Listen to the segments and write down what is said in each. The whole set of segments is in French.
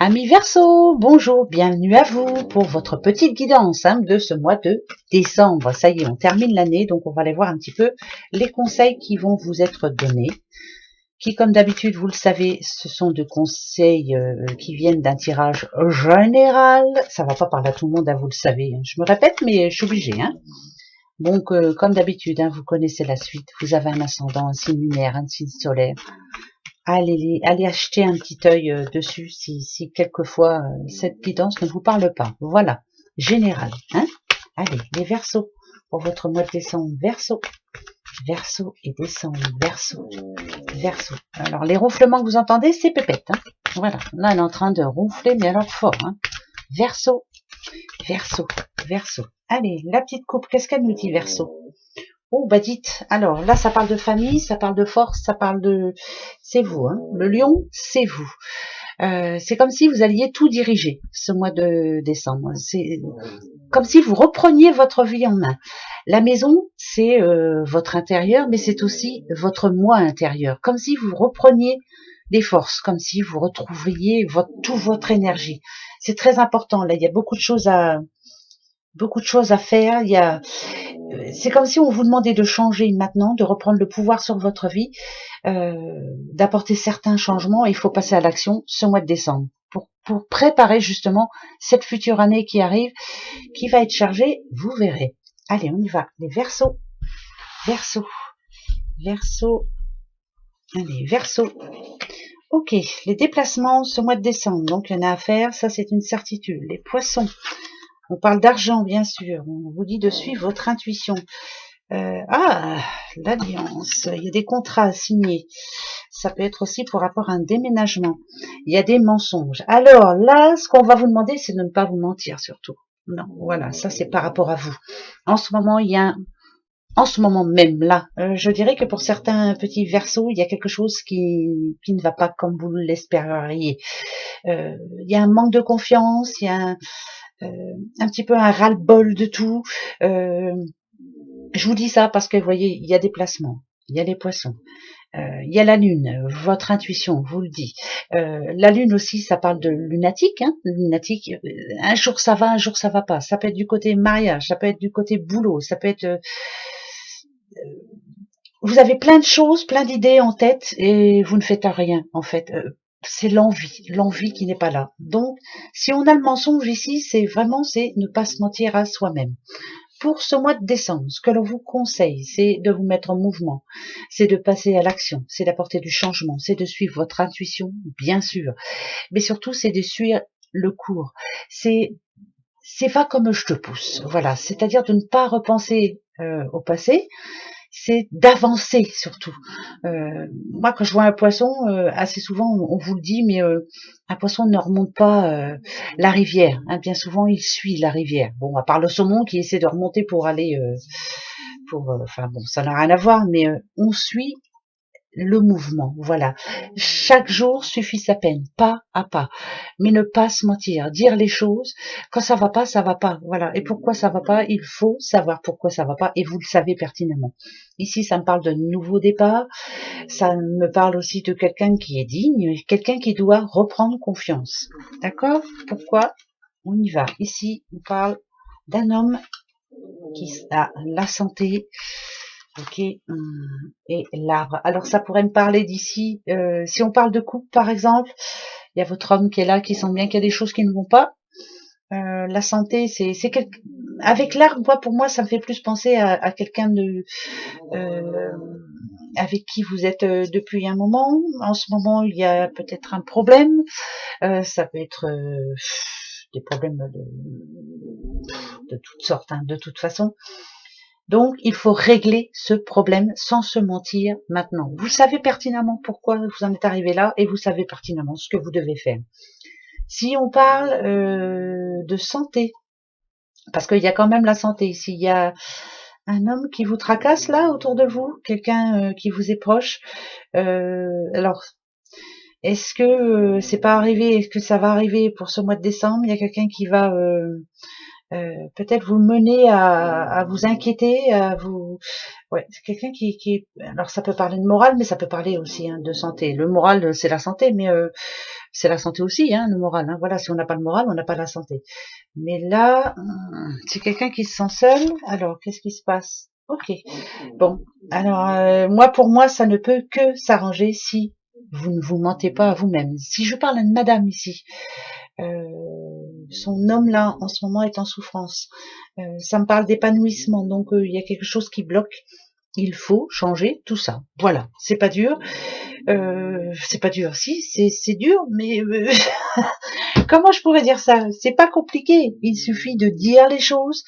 Amis Verseau, bonjour, bienvenue à vous pour votre petite guidance de ce mois de décembre. Ça y est, on termine l'année, donc on va aller voir un petit peu les conseils qui vont vous être donnés. Qui, comme d'habitude, vous le savez, ce sont des conseils qui viennent d'un tirage général. Ça va pas parler à tout le monde, vous le savez. Je me répète, mais je suis obligée. Donc, comme d'habitude, vous connaissez la suite. Vous avez un ascendant, un signe lunaire, un signe solaire. Allez acheter un petit œil dessus si quelquefois cette guidance ne vous parle pas. Voilà, général. Allez, les Verseaux pour votre mois de décembre. Verseau et décembre. Verseau. Alors, les ronflements que vous entendez, c'est Pépette. Voilà, là, elle est en train de ronfler, mais alors fort. Verseau. Allez, la petite coupe, qu'est-ce qu'elle nous dit, Verseau? Oh, bah dites, alors là, ça parle de famille, ça parle de force, ça parle de... C'est vous, le lion, c'est vous. C'est comme si vous alliez tout diriger ce mois de décembre. C'est comme si vous repreniez votre vie en main. La maison, c'est votre intérieur, mais c'est aussi votre moi intérieur. Comme si vous repreniez des forces, comme si vous retrouviez toute votre énergie. C'est très important, là, il y a beaucoup de choses à faire. C'est comme si on vous demandait de changer maintenant, de reprendre le pouvoir sur votre vie, d'apporter certains changements, et il faut passer à l'action ce mois de décembre pour préparer justement cette future année qui arrive, qui va être chargée, vous verrez. Allez, on y va. Les Verseaux. Allez, Verseaux. Ok, les déplacements ce mois de décembre, donc il y en a à faire, ça c'est une certitude. Les Poissons. On parle d'argent, bien sûr. On vous dit de suivre votre intuition. L'alliance. Il y a des contrats à signer. Ça peut être aussi pour rapport à un déménagement. Il y a des mensonges. Alors là, ce qu'on va vous demander, c'est de ne pas vous mentir surtout. Non, voilà, ça c'est par rapport à vous. En ce moment, en ce moment même là, je dirais que pour certains petits Verseaux, il y a quelque chose qui ne va pas comme vous l'espériez. Il y a un manque de confiance, il y a un petit peu un ras-le-bol de tout. Je vous dis ça parce que vous voyez, il y a des placements, il y a les Poissons, il y a la lune, votre intuition vous le dit. La lune aussi, ça parle de lunatique, lunatique. Un jour ça va, un jour ça va pas. Ça peut être du côté mariage, ça peut être du côté boulot, ça peut être vous avez plein de choses, plein d'idées en tête et vous ne faites rien en fait. C'est l'envie qui n'est pas là. Donc, si on a le mensonge ici, c'est ne pas se mentir à soi-même. Pour ce mois de décembre, ce que l'on vous conseille, c'est de vous mettre en mouvement, c'est de passer à l'action, c'est d'apporter du changement, c'est de suivre votre intuition, bien sûr, mais surtout c'est de suivre le cours. C'est pas comme je te pousse, voilà, c'est-à-dire de ne pas repenser au passé, c'est d'avancer surtout. Moi, quand je vois un poisson, assez souvent, on vous le dit, mais un poisson ne remonte pas la rivière. Bien souvent, il suit la rivière. Bon, à part le saumon qui essaie de remonter pour aller, enfin bon, ça n'a rien à voir, mais on suit le mouvement, voilà. Chaque jour suffit sa peine, pas à pas. Mais ne pas se mentir, dire les choses. Quand ça va pas, voilà. Et pourquoi ça va pas, il faut savoir pourquoi ça va pas, et vous le savez pertinemment. Ici, ça me parle de nouveau départ, ça me parle aussi de quelqu'un qui est digne, quelqu'un qui doit reprendre confiance. D'accord? Pourquoi? On y va. Ici, on parle d'un homme qui a la santé, ok, et l'arbre. Alors ça pourrait me parler d'ici, si on parle de couple par exemple, il y a votre homme qui est là, qui sent bien qu'il y a des choses qui ne vont pas. La santé, avec l'arbre, pour moi, ça me fait plus penser à quelqu'un de avec qui vous êtes depuis un moment. En ce moment, il y a peut-être un problème. Ça peut être des problèmes de toutes sortes, de toute façon. Donc, il faut régler ce problème sans se mentir maintenant. Vous savez pertinemment pourquoi vous en êtes arrivé là et vous savez pertinemment ce que vous devez faire. Si on parle de santé, parce qu'il y a quand même la santé, s'il y a un homme qui vous tracasse là autour de vous, quelqu'un qui vous est proche, alors est-ce que c'est pas arrivé, est-ce que ça va arriver pour ce mois de décembre? Il y a quelqu'un qui va peut-être vous mener à vous inquiéter, à vous... Ouais, c'est quelqu'un qui... Alors ça peut parler de morale, mais ça peut parler aussi de santé. Le moral, c'est la santé, mais C'est la santé aussi, hein, le moral. Hein. Voilà, si on n'a pas le moral, on n'a pas la santé. Mais là, c'est quelqu'un qui se sent seul. Alors, qu'est-ce qui se passe? Ok. Bon. Alors, pour moi, ça ne peut que s'arranger si vous ne vous mentez pas à vous-même. Si je parle à une madame ici, son homme là, en ce moment, est en souffrance. Ça me parle d'épanouissement. Donc, il y a quelque chose qui bloque. Il faut changer tout ça. Voilà. C'est pas dur. C'est pas dur. Si, c'est dur, mais comment je pourrais dire ça? C'est pas compliqué. Il suffit de dire les choses.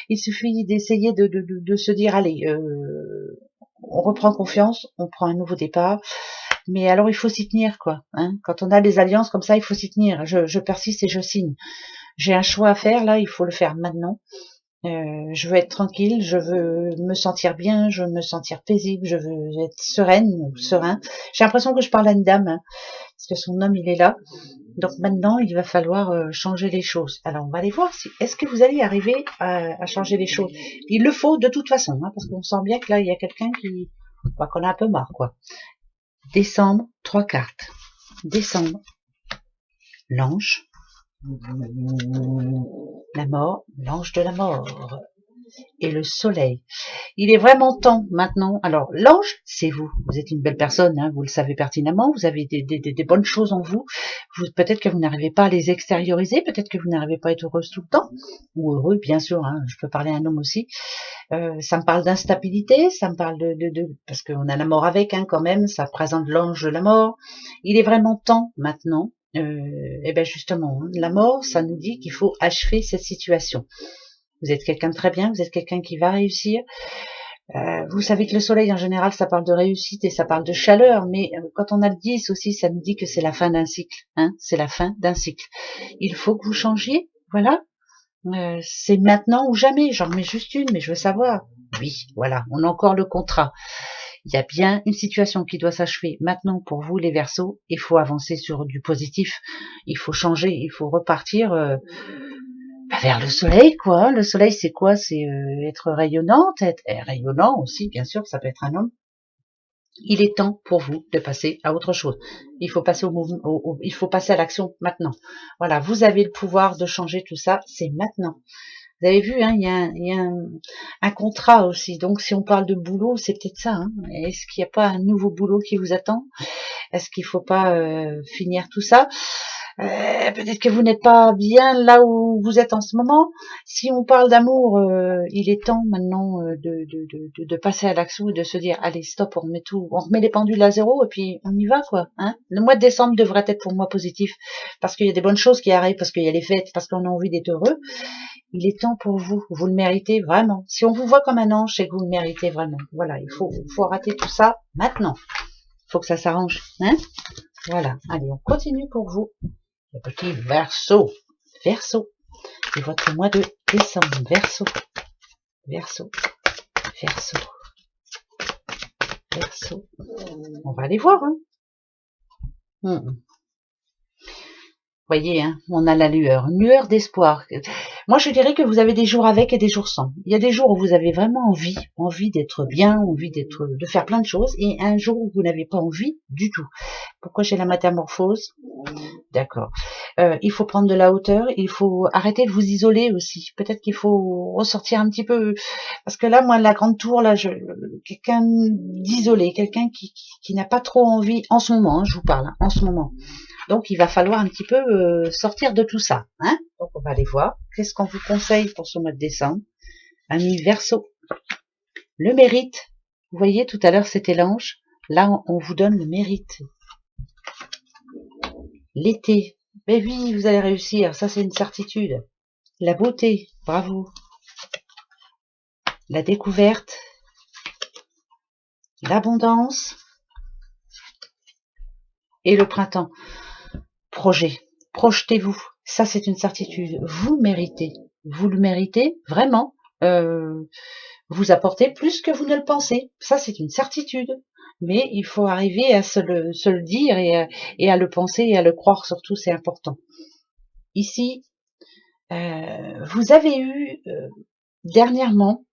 Il suffit d'essayer de se dire, allez, on reprend confiance, on prend un nouveau départ. Mais alors, il faut s'y tenir, quoi. Hein. Quand on a des alliances comme ça, il faut s'y tenir. Je persiste et je signe. J'ai un choix à faire, là, il faut le faire maintenant. Je veux être tranquille, je veux me sentir bien, je veux me sentir paisible, je veux être sereine, serein. J'ai l'impression que je parle à une dame, hein, parce que son homme, il est là. Donc maintenant, il va falloir changer les choses. Alors, on va aller voir si est-ce que vous allez arriver à changer les choses. Il le faut de toute façon, hein, parce qu'on sent bien que là, il y a quelqu'un qui, qu'on a un peu marre, quoi. Décembre, 3 cartes. Décembre, l'ange, la mort, l'ange de la mort et le soleil. Il est vraiment temps maintenant. Alors, l'ange, c'est vous. Vous êtes une belle personne, hein, vous le savez pertinemment. Vous avez des bonnes choses en vous. Peut-être que vous n'arrivez pas à les extérioriser. Peut-être que vous n'arrivez pas à être heureuse tout le temps. Ou heureux, bien sûr. Hein, je peux parler à un homme aussi. Ça me parle d'instabilité. Ça me parle parce qu'on a la mort avec, hein, quand même. Ça présente l'ange de la mort. Il est vraiment temps maintenant. Et ben justement, hein, la mort, ça nous dit qu'il faut achever cette situation. Vous êtes quelqu'un de très bien, vous êtes quelqu'un qui va réussir. Vous savez que le soleil, en général, ça parle de réussite et ça parle de chaleur, mais quand on a le 10 aussi, ça nous dit que c'est la fin d'un cycle. Hein, c'est la fin d'un cycle. Il faut que vous changiez, voilà. C'est maintenant ou jamais. J'en remets juste une, mais je veux savoir. Oui, voilà, on a encore le contrat. Il y a bien une situation qui doit s'achever maintenant pour vous, les Verseaux. Il faut avancer sur du positif. Il faut changer, il faut repartir vers le soleil, quoi. Le soleil, c'est quoi? C'est être rayonnante, être rayonnant aussi, bien sûr, ça peut être un homme. Il est temps pour vous de passer à autre chose. Il faut passer au mouvement, il faut passer à l'action maintenant. Voilà, vous avez le pouvoir de changer tout ça, c'est maintenant. Vous avez vu, hein, il y a un contrat aussi. Donc, si on parle de boulot, c'est peut-être ça. Hein. Est-ce qu'il n'y a pas un nouveau boulot qui vous attend? Est-ce qu'il ne faut pas finir tout ça? Peut-être que vous n'êtes pas bien là où vous êtes en ce moment. Si on parle d'amour, il est temps maintenant de passer à l'action et de se dire, allez, stop, on remet les pendules à zéro et puis on y va, quoi. Hein. Le mois de décembre devrait être pour moi positif parce qu'il y a des bonnes choses qui arrivent, parce qu'il y a les fêtes, parce qu'on a envie d'être heureux. Il est temps pour vous, vous le méritez vraiment. Si on vous voit comme un ange, c'est que vous le méritez vraiment. Voilà, il faut arrêter tout ça maintenant. Il faut que ça s'arrange, hein. Voilà, allez, on continue pour vous. Le petit Verseau, Verseau, c'est votre mois de décembre, Verseau, Verseau, Verseau, Verseau. On va aller voir, hein. Voyez, hein, on a la lueur, une lueur d'espoir. Moi, je dirais que vous avez des jours avec et des jours sans. Il y a des jours où vous avez vraiment envie d'être bien, de faire plein de choses, et un jour où vous n'avez pas envie du tout. Pourquoi j'ai la métamorphose? D'accord. Il faut prendre de la hauteur, il faut arrêter de vous isoler aussi. Peut-être qu'il faut ressortir un petit peu, parce que là, moi, la grande tour, là, quelqu'un d'isolé, quelqu'un qui n'a pas trop envie, en ce moment, hein, je vous parle, hein, en ce moment. Donc, il va falloir un petit peu sortir de tout ça. Hein. Donc, on va aller voir. Qu'est-ce qu'on vous conseille pour ce mois de décembre? Ami Verseau. Le mérite. Vous voyez, tout à l'heure, c'était l'ange. Là, on vous donne le mérite. L'été. Mais oui, vous allez réussir. Ça, c'est une certitude. La beauté. Bravo. La découverte. L'abondance. Et le printemps. Projet. Projetez-vous. Ça, c'est une certitude. Vous méritez. Vous le méritez vraiment. Vous apportez plus que vous ne le pensez. Ça, c'est une certitude. Mais il faut arriver à se le dire et à le penser et à le croire surtout, c'est important. Ici, vous avez eu dernièrement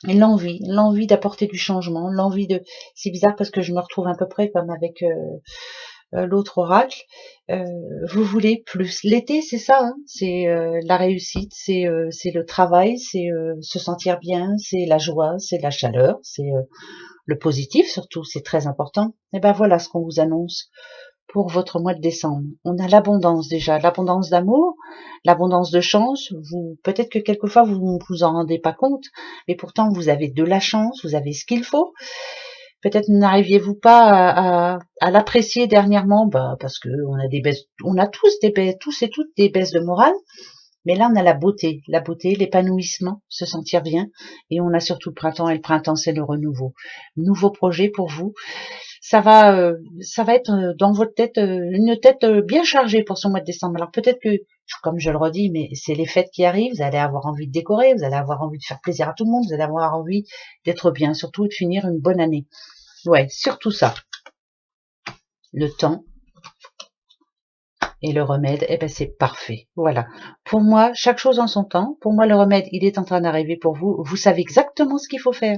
l'envie d'apporter du changement, l'envie de... C'est bizarre parce que je me retrouve à peu près comme avec l'autre oracle, vous voulez plus. L'été, c'est ça, hein, c'est la réussite, c'est le travail, c'est se sentir bien, c'est la joie, c'est la chaleur, c'est le positif surtout, c'est très important. Et ben voilà ce qu'on vous annonce pour votre mois de décembre. On a l'abondance déjà, l'abondance d'amour, l'abondance de chance. Vous, peut-être que quelquefois vous ne vous en rendez pas compte, mais pourtant vous avez de la chance, vous avez ce qu'il faut. Peut-être n'arriviez-vous pas à l'apprécier dernièrement, bah parce que on a des baisses, on a tous des baisses, tous et toutes des baisses de morale. Mais là, on a la beauté, l'épanouissement, se sentir bien. Et on a surtout le printemps. Et le printemps, c'est le renouveau. Nouveau projet pour vous. Ça va être dans votre tête, une tête bien chargée pour ce mois de décembre. Alors peut-être que, comme je le redis, mais c'est les fêtes qui arrivent. Vous allez avoir envie de décorer, vous allez avoir envie de faire plaisir à tout le monde, vous allez avoir envie d'être bien, surtout de finir une bonne année. Ouais, surtout ça. Le temps et le remède, eh ben c'est parfait. Voilà. Pour moi, chaque chose en son temps. Pour moi, le remède, il est en train d'arriver pour vous. Vous savez exactement ce qu'il faut faire.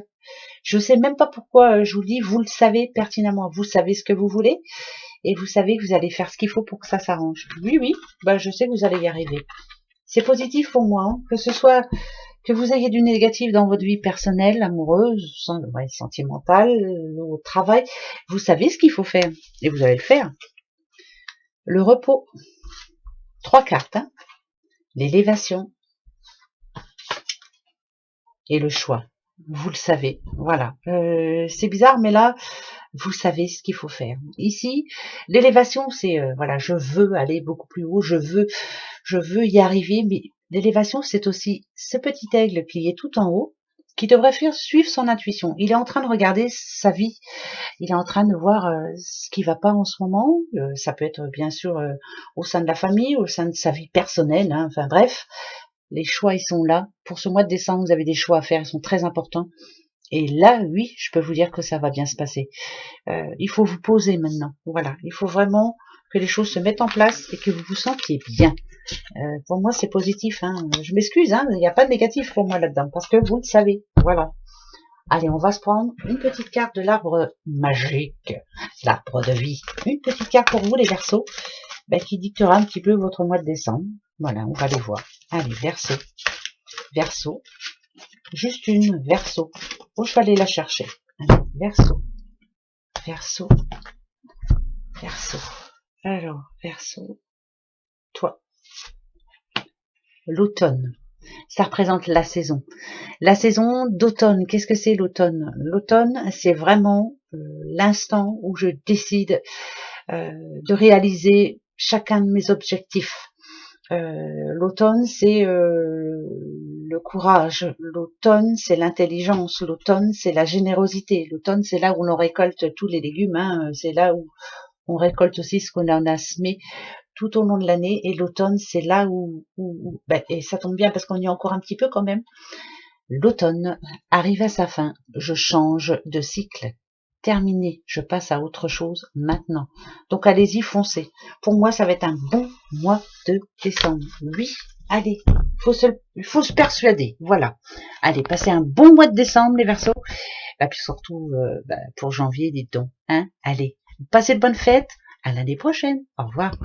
Je sais même pas pourquoi je vous le dis. Vous le savez pertinemment. Vous savez ce que vous voulez et vous savez que vous allez faire ce qu'il faut pour que ça s'arrange. Oui, oui. Ben je sais que vous allez y arriver. C'est positif pour moi, hein, que ce soit que vous ayez du négatif dans votre vie personnelle, amoureuse, sentimentale, au travail. Vous savez ce qu'il faut faire et vous allez le faire. Le repos. 3 cartes, hein. L'élévation et le choix. Vous le savez, voilà. C'est bizarre, mais là, vous savez ce qu'il faut faire. Ici, l'élévation, c'est voilà, je veux aller beaucoup plus haut, je veux y arriver, mais l'élévation, c'est aussi ce petit aigle qui est tout en haut, qui devrait suivre son intuition. Il est en train de regarder sa vie, il est en train de voir ce qui va pas en ce moment. Ça peut être bien sûr au sein de la famille, au sein de sa vie personnelle, hein, enfin bref. Les choix, ils sont là. Pour ce mois de décembre, vous avez des choix à faire, ils sont très importants. Et là, oui, je peux vous dire que ça va bien se passer. Il faut vous poser maintenant. Voilà, il faut vraiment que les choses se mettent en place et que vous vous sentiez bien. Pour moi, c'est positif. Hein. Je m'excuse, hein, il n'y a pas de négatif pour moi là-dedans, parce que vous le savez. Voilà. Allez, on va se prendre une petite carte de l'arbre magique, l'arbre de vie. Une petite carte pour vous, les Verseaux, qui dictera un petit peu votre mois de décembre. Voilà, on va les voir. Allez, Verseau. Verseau. Juste une, Verseau. Oh, je vais aller la chercher. Allez, Verseau. Verseau. Verseau. Alors, Verseau. Toi. L'automne. Ça représente la saison. La saison d'automne. Qu'est-ce que c'est l'automne? L'automne, c'est vraiment l'instant où je décide de réaliser chacun de mes objectifs. L'automne, c'est le courage. L'automne, c'est l'intelligence. L'automne, c'est la générosité. L'automne, c'est là où l'on récolte tous les légumes. Hein. C'est là où on récolte aussi ce qu'on en a semé tout au long de l'année. Et l'automne, c'est là où et ça tombe bien parce qu'on y est encore un petit peu quand même. L'automne arrive à sa fin. Je change de cycle. Terminé, je passe à autre chose maintenant. Donc allez-y, foncez. Pour moi, ça va être un bon mois de décembre. Oui, allez, il faut se persuader. Voilà. Allez, passez un bon mois de décembre, les Verseaux. Puis surtout pour janvier, dites donc. Hein, allez, passez de bonnes fêtes. À l'année prochaine. Au revoir.